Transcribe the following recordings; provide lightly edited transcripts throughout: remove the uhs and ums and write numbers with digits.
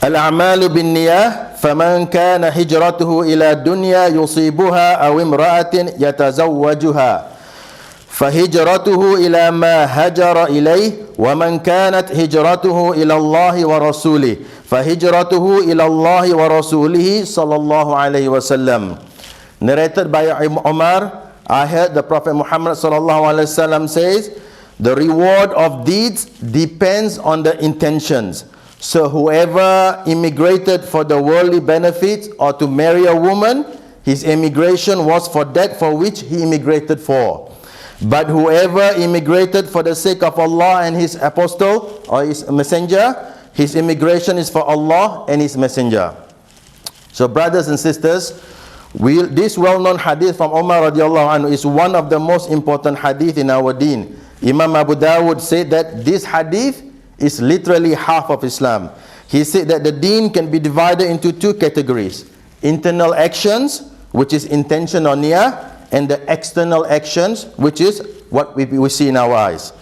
الأعمال بالنية فمن كان هجرته إلى دنيا يصيبها أو امرأة يتزوجها فهجرته إلى ما هجر إليه ومن كانت هجرته إلى الله ورسوله فهجرته إلى الله ورسوله صلى الله عليه وسلم. Narrated by Umar, I heard the Prophet Muhammad sallallahu alaihi wasallam says, the reward of deeds depends on the intentions. So whoever immigrated for the worldly benefits or to marry a woman, his immigration was for that for which he immigrated for. But whoever immigrated for the sake of Allah and His apostle or His messenger, his immigration is for Allah and His messenger. So brothers and sisters, this well-known hadith from Umar radiallahu anhu is one of the most important hadith in our deen. Imam Abu Dawud said that this hadith is literally half of Islam. He said that the deen can be divided into two categories: internal actions, which is intention or niyyah, and the external actions, which is what we see in our eyes.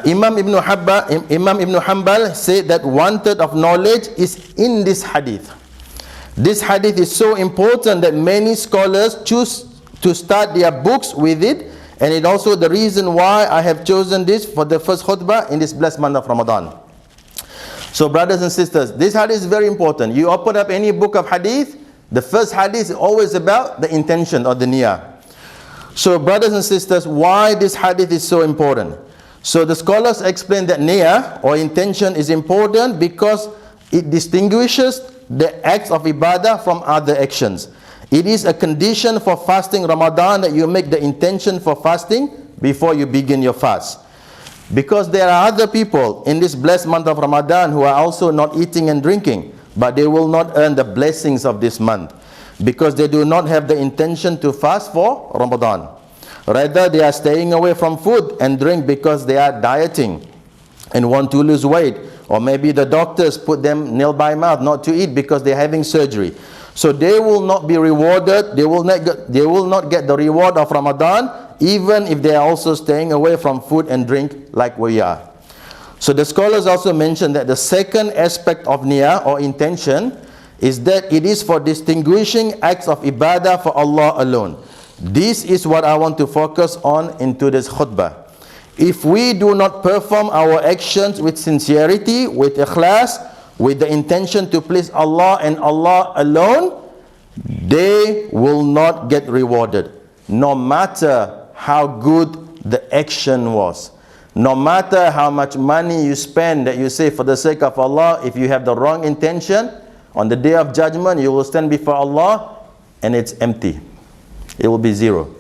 Imam Ibn Hanbal said that 1/3 of knowledge is in this hadith. This hadith is so important that many scholars choose to start their books with it, and it also the reason why I have chosen this for the first khutbah in this blessed month of Ramadan. So brothers and sisters, this hadith is very important. You open up any book of hadith, the first hadith is always about the intention or the niyyah. So brothers and sisters, why this hadith is so important? So the scholars explain that niyyah or intention is important because it distinguishes the acts of ibadah from other actions. It is a condition for fasting Ramadan that you make the intention for fasting before you begin your fast. Because there are other people in this blessed month of Ramadan who are also not eating and drinking, but they will not earn the blessings of this month because they do not have the intention to fast for Ramadan. Rather, they are staying away from food and drink because they are dieting and want to lose weight, or maybe the doctors put them nail by mouth not to eat because they're having surgery. So they will not be rewarded, they will not get the reward of Ramadan, even if they are also staying away from food and drink like we are. So the scholars also mention that the second aspect of niyyah or intention is that it is for distinguishing acts of ibadah for Allah alone. This is what I want to focus on in today's khutbah. If we do not perform our actions with sincerity, with ikhlas, with the intention to please Allah and Allah alone, they will not get rewarded, no matter how good the action was. No matter how much money you spend that you say for the sake of Allah, if you have the wrong intention, on the day of judgment you will stand before Allah and it's empty. It will be zero.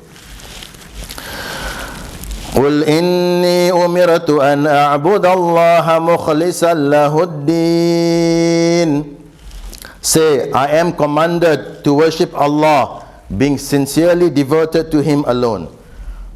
قُلْ إِنِّي أُمِرْتُ أَنْ أَعْبُدَ اللَّهَ مُخْلِصًا لَهُ الدِّينَ. Say, I am commanded to worship Allah, being sincerely devoted to Him alone.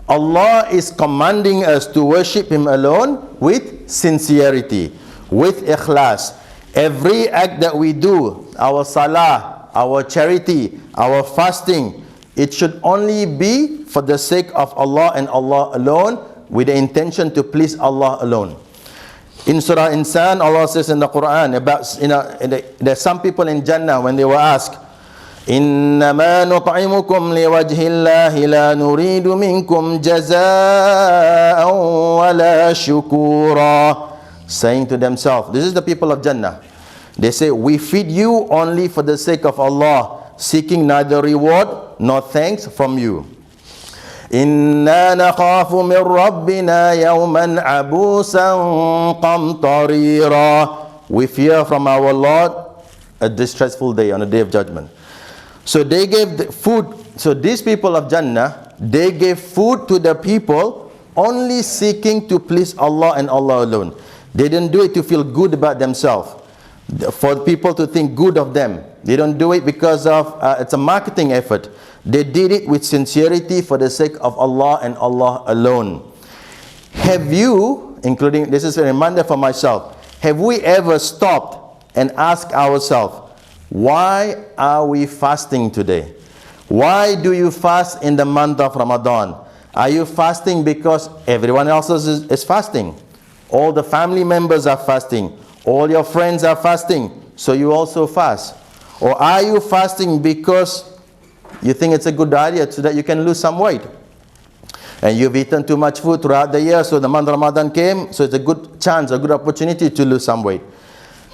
Allah is commanding us to worship Him alone with sincerity, with ikhlas. Every act that we do, our salah, our charity, our fasting, it should only be for the sake of Allah and Allah alone, with the intention to please Allah alone. In Surah Insan, Allah says in the Quran about, there's some people in Jannah when they were asked, إِنَّمَا نُطْعِمُكُمْ لِوَجْهِ اللَّهِ لَا نُرِيدُ مِنْكُمْ جَزَاءً وَلَا شُكُورًا. Saying to themselves, this is the people of Jannah. They say, we feed you only for the sake of Allah, seeking neither reward nor thanks from you. إِنَّا نَخَافُ مِنْ رَبِّنَا يَوْمًا عَبُوسًا قَمْطَرِيرًا. We fear from our Lord a distressful day, on the day of judgment. So they gave the food. So these people of Jannah, they gave food to the people only seeking to please Allah and Allah alone. They didn't do it to feel good about themselves, for people to think good of them. They don't do it because of it's a marketing effort. They did it with sincerity for the sake of Allah and Allah alone. Have you, including, this is a reminder for myself, have we ever stopped and asked ourselves, why are we fasting today? Why do you fast in the month of Ramadan? Are you fasting because everyone else is fasting? All the family members are fasting. All your friends are fasting. so you also fast? Or are you fasting because you think it's a good idea so that you can lose some weight? And you've eaten too much food throughout the year, so the month of Ramadan came, so it's a good chance, a good opportunity to lose some weight.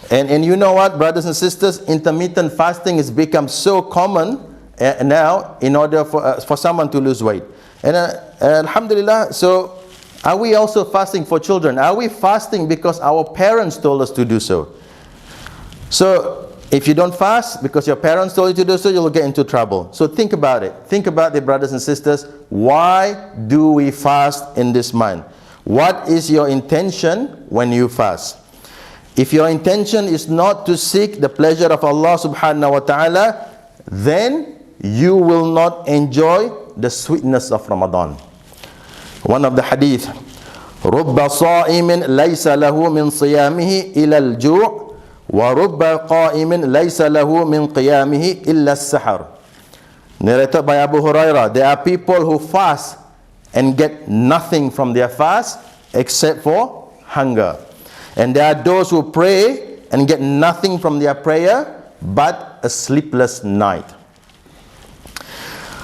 And you know what, brothers and sisters, intermittent fasting has become so common now in order for someone to lose weight. And alhamdulillah, so are we also fasting for children? Are we fasting because our parents told us to do so? So if you don't fast because your parents told you to do so, you'll get into trouble. So think about it. Think about it, brothers and sisters. Why do we fast in this month? What is your intention when you fast? If your intention is not to seek the pleasure of Allah subhanahu wa ta'ala, then you will not enjoy the sweetness of Ramadan. One of the hadith, رُبَّ صَائِمٍ لَيْسَ لَهُ مِنْ صِيَامِهِ إِلَى الْجُوعِ وَرُبَّ قَائِمٍ لَيْسَ لَهُ مِنْ قِيَامِهِ إِلَّا السَّحَرِ. Narrated by Abu Hurairah, there are people who fast and get nothing from their fast except for hunger. And there are those who pray and get nothing from their prayer but a sleepless night.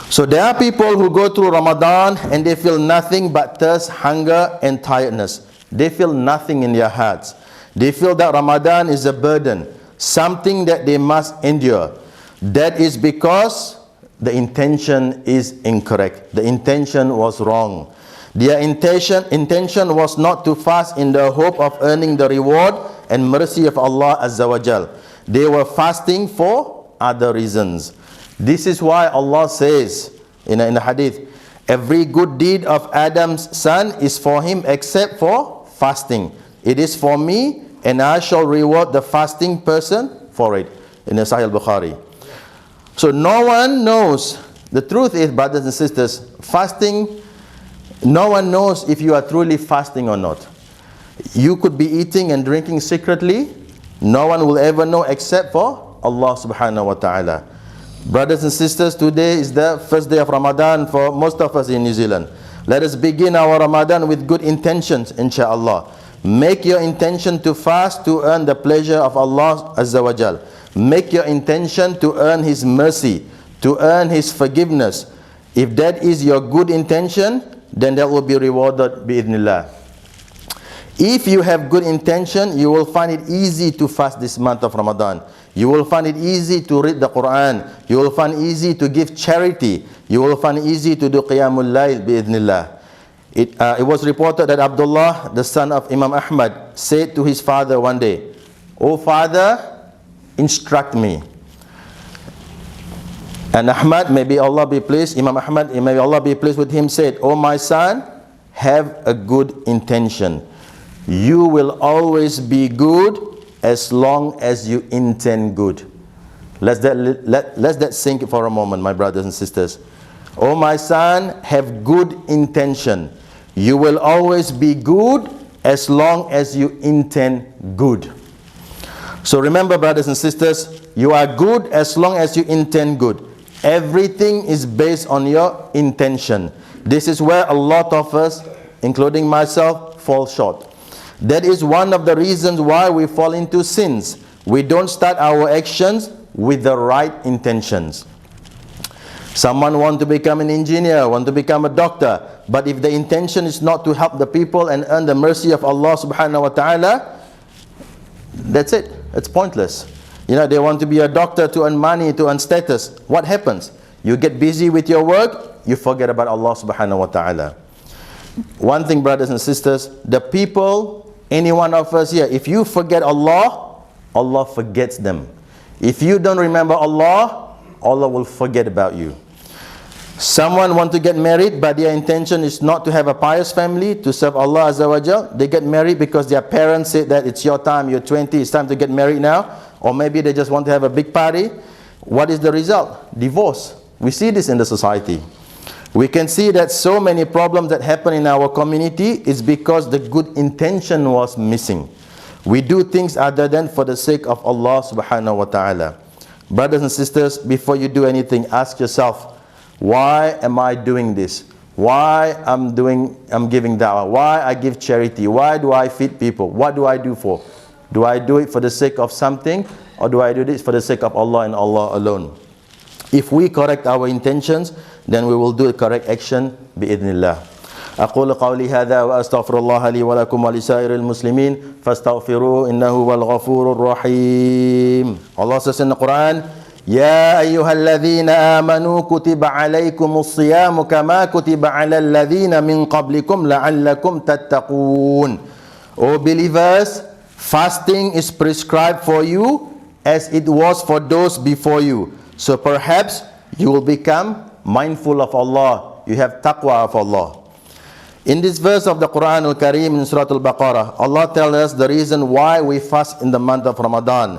So there are people who go through Ramadan and they feel nothing but thirst, hunger and tiredness. They feel nothing in their hearts. They feel that Ramadan is a burden, something that they must endure. That is because the intention is incorrect. The intention was wrong. Their intention was not to fast in the hope of earning the reward and mercy of Allah Azza wa Jal. They were fasting for other reasons. This is why Allah says in the hadith, every good deed of Adam's son is for him except for fasting. It is for me and I shall reward the fasting person for it. In the Sahih al-Bukhari. So no one knows. The truth is, brothers and sisters, fasting, no one knows if you are truly fasting or not. You could be eating and drinking secretly. No one will ever know except for Allah subhanahu wa ta'ala. Brothers and sisters, today is the first day of Ramadan for most of us in New Zealand. Let us begin our Ramadan with good intentions, inshaAllah. Make your intention to fast to earn the pleasure of Allah Azza wa Jal. Make your intention to earn His mercy, to earn His forgiveness. If that is your good intention, then that will be rewarded bi'idhnillah. If you have good intention, you will find it easy to fast this month of Ramadan. You will find it easy to read the Quran. You will find it easy to give charity. You will find it easy to do Qiyamul Layl bi'idhnillah. It was reported that Abdullah, the son of Imam Ahmad, said to his father one day, "O father, instruct me." And Ahmad, may Allah be pleased, Imam Ahmad, may Allah be pleased with him, said, "O my son, have a good intention. You will always be good as long as you intend good." Let that sink for a moment, my brothers and sisters. "O my son, have good intention. You will always be good as long as you intend good." So remember, brothers and sisters, you are good as long as you intend good. Everything is based on your intention. This is where a lot of us, including myself, fall short. That is one of the reasons why we fall into sins. We don't start our actions with the right intentions. Someone wants to become an engineer, want to become a doctor, but if the intention is not to help the people and earn the mercy of Allah subhanahu wa ta'ala, that's it. It's pointless. You know, they want to be a doctor to earn money, to earn status. What happens? You get busy with your work, you forget about Allah subhanahu wa ta'ala. One thing, brothers and sisters, the people, any one of us here, if you forget Allah, Allah forgets them. If you don't remember Allah, Allah will forget about you. Someone want to get married, but their intention is not to have a pious family, to serve Allah Azza wa Jal. They get married because their parents said that it's your time, you're 20, it's time to get married now. Or maybe they just want to have a big party. What is the result? Divorce. We see this in the society. We can see that so many problems that happen in our community is because the good intention was missing. We do things other than for the sake of Allah subhanahu wa ta'ala. Brothers and sisters, before you do anything, ask yourself, why am I doing this? Why I'm giving da'wah? Why I give charity? Why do I feed people? What do I do for? Do I do it for the sake of something? or do I do this for the sake of Allah and Allah alone? If we correct our intentions, then we will do the correct action bi'idhnillah. أقول قولي هذا وأستغفر الله لي ولكم ولسائر المسلمين فاستغفروه إنه هو الغفور الرحيم. Allah says in the Quran, يا أيها الذين آمنوا كتب عليكم الصيام كما كتب على الذين من قبلكم لعلكم تتقون. O believers, fasting is prescribed for you as it was for those before you. So perhaps you will become mindful of Allah. You have taqwa of Allah. In this verse of the Quran al-Kareem in Surah Al-Baqarah, Allah tells us the reason why we fast in the month of Ramadan.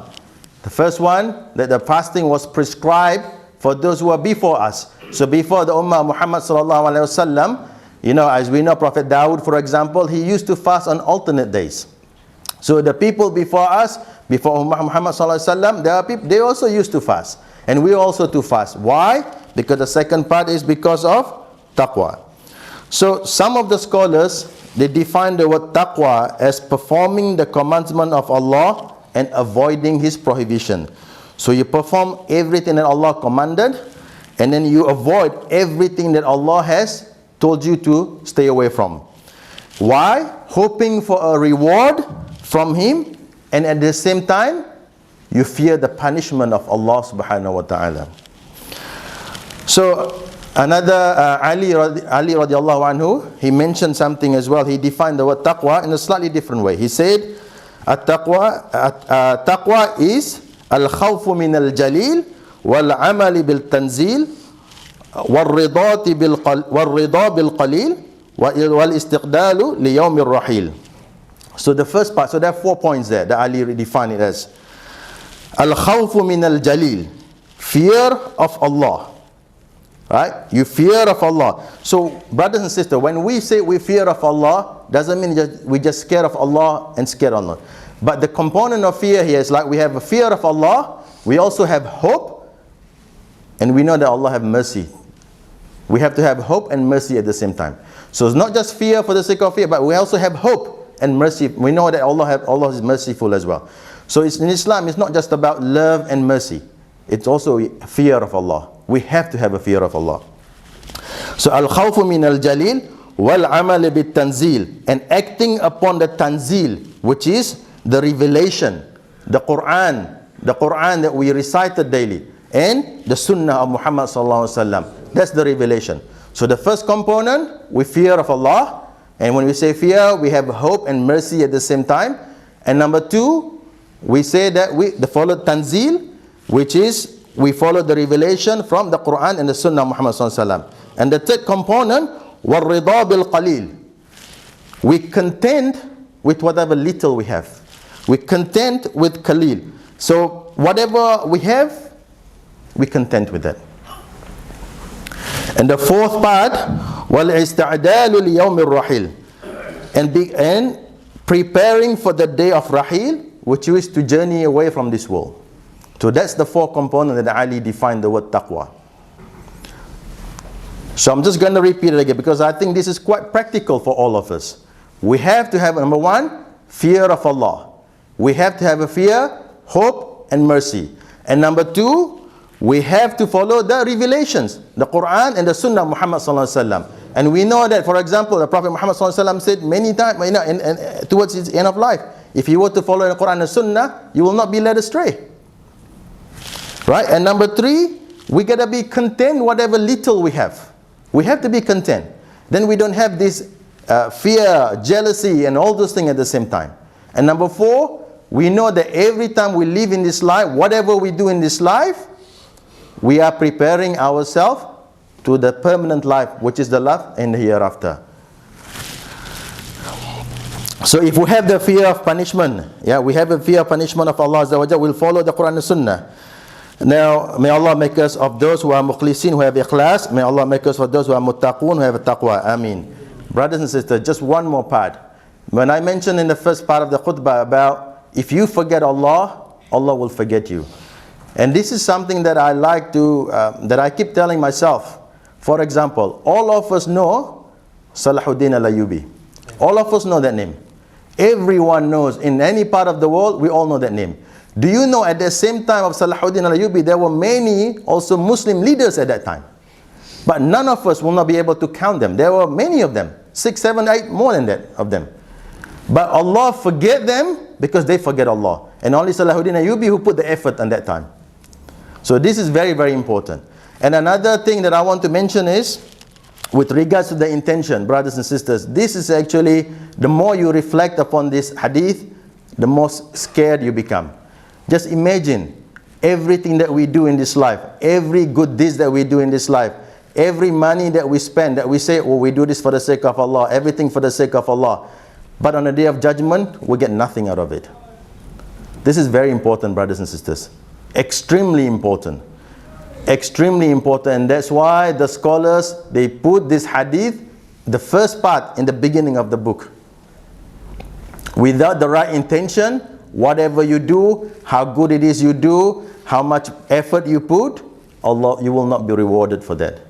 The first one, that the fasting was prescribed for those who are before us. So before the Ummah Muhammad sallallahu alaihi wasallam, you know, as we know, Prophet Dawood, for example, he used to fast on alternate days. So the people before us, before Ummah Muhammad sallallahu alaihi wasallam, there are people, they also used to fast. And we also to fast. Why? Because the second part is because of taqwa. So some of the scholars, they define the word taqwa as performing the commandment of Allah and avoiding His prohibition. So you perform everything that Allah commanded, and then you avoid everything that Allah has told you to stay away from. Why? Hoping for a reward from Him, and at the same time, you fear the punishment of Allah subhanahu wa ta'ala. So another Ali radiallahu anhu, he mentioned something as well. He defined the word taqwa in a slightly different way. He said, taqwa is al-khawfu min al-jalil wal-amali bil-tanzil wal-rida bil-qalil wal-istiqdalu li-yawm al-rahil. So the first part, so there are 4 points there that Ali defined it as. Al-khawfu min al-jalil, fear of Allah. Right? You fear of Allah. So brothers and sisters, when we say we fear of Allah, doesn't mean we just scared of Allah and scared of Allah. But the component of fear here is like we have a fear of Allah, we also have hope, and we know that Allah have mercy. We have to have hope and mercy at the same time. So it's not just fear for the sake of fear, but we also have hope and mercy. We know that Allah is merciful as well. So in Islam, it's not just about love and mercy. It's also fear of Allah. We have to have a fear of Allah. So al-khawfu min al-jalil wal-amal bit-tanzil, and acting upon the tanzil, which is the revelation, the Quran that we recited daily, and the Sunnah of Muhammad sallallahu alaihi wasallam. That's the revelation. So the first component, we fear of Allah, and when we say fear, we have hope and mercy at the same time. And number two, we say that we follow tanzil, which is we follow the revelation from the Quran and the Sunnah of Muhammad sallallahu alaihi wasallam. And the third component, war-rida bil-qalil. We content with whatever little we have. We content with qalil. So whatever we have, we content with that. And the fourth part, wal-ista'dalu li-yawm al-rahil, and preparing for the day of rahil, which is to journey away from this world. So that's the 4 components that Ali defined the word taqwa. So I'm just going to repeat it again because I think this is quite practical for all of us. We have to have, number 1, fear of Allah. We have to have a fear, hope and mercy. And number 2, we have to follow the revelations, the Quran and the Sunnah of Muhammad sallallahu alaihi wasallam. And we know that, for example, the Prophet Muhammad sallallahu alaihi wasallam said many times, towards his end of life, if you were to follow the Quran and Sunnah, you will not be led astray. Right? And number 3, we gotta be content whatever little we have. We have to be content. Then we don't have this fear, jealousy and all those things at the same time. And number 4, we know that every time we live in this life, whatever we do in this life, we are preparing ourselves to the permanent life, which is the life in the hereafter. So if we have the fear of punishment, we have a fear of punishment of Allah Azza wa Jalla, we'll follow the Quran and Sunnah. Now, may Allah make us of those who are mukhlisin, who have ikhlas. May Allah make us of those who are muttaqun, who have taqwa. Ameen. Brothers and sisters, just one more part. When I mentioned in the first part of the khutbah about if you forget Allah, Allah will forget you. And this is something that I like to, that I keep telling myself. For example, all of us know Salahuddin al-Ayyubi. All of us know that name. Everyone knows, in any part of the world, we all know that name. Do you know at the same time of Salahuddin al-Ayyubi, there were many also Muslim leaders at that time. But none of us will not be able to count them. There were many of them, 6, 7, 8, more than that of them. But Allah forget them because they forget Allah. And only Salahuddin al-Ayyubi who put the effort on that time. So this is very, very important. And another thing that I want to mention is, with regards to the intention, brothers and sisters, this is actually, the more you reflect upon this hadith, the more scared you become. Just imagine everything that we do in this life, every good deeds that we do in this life, every money that we spend, that we say, oh, we do this for the sake of Allah, everything for the sake of Allah. But on the day of judgment, we get nothing out of it. This is very important, brothers and sisters. Extremely important. Extremely important. And that's why the scholars, they put this hadith, the first part, in the beginning of the book. Without the right intention, whatever you do, how good it is you do, how much effort you put, Allah, you will not be rewarded for that.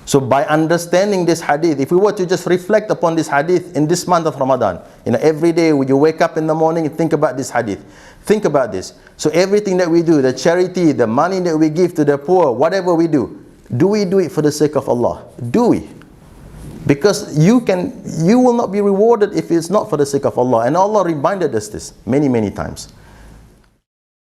So by understanding this hadith, if we were to just reflect upon this hadith in this month of Ramadan, every day when you wake up in the morning and think about this hadith, think about this. So everything that we do, the charity, the money that we give to the poor, whatever we do we do it for the sake of Allah? Do we? Because you will not be rewarded if it's not for the sake of Allah. And Allah reminded us this many, many times.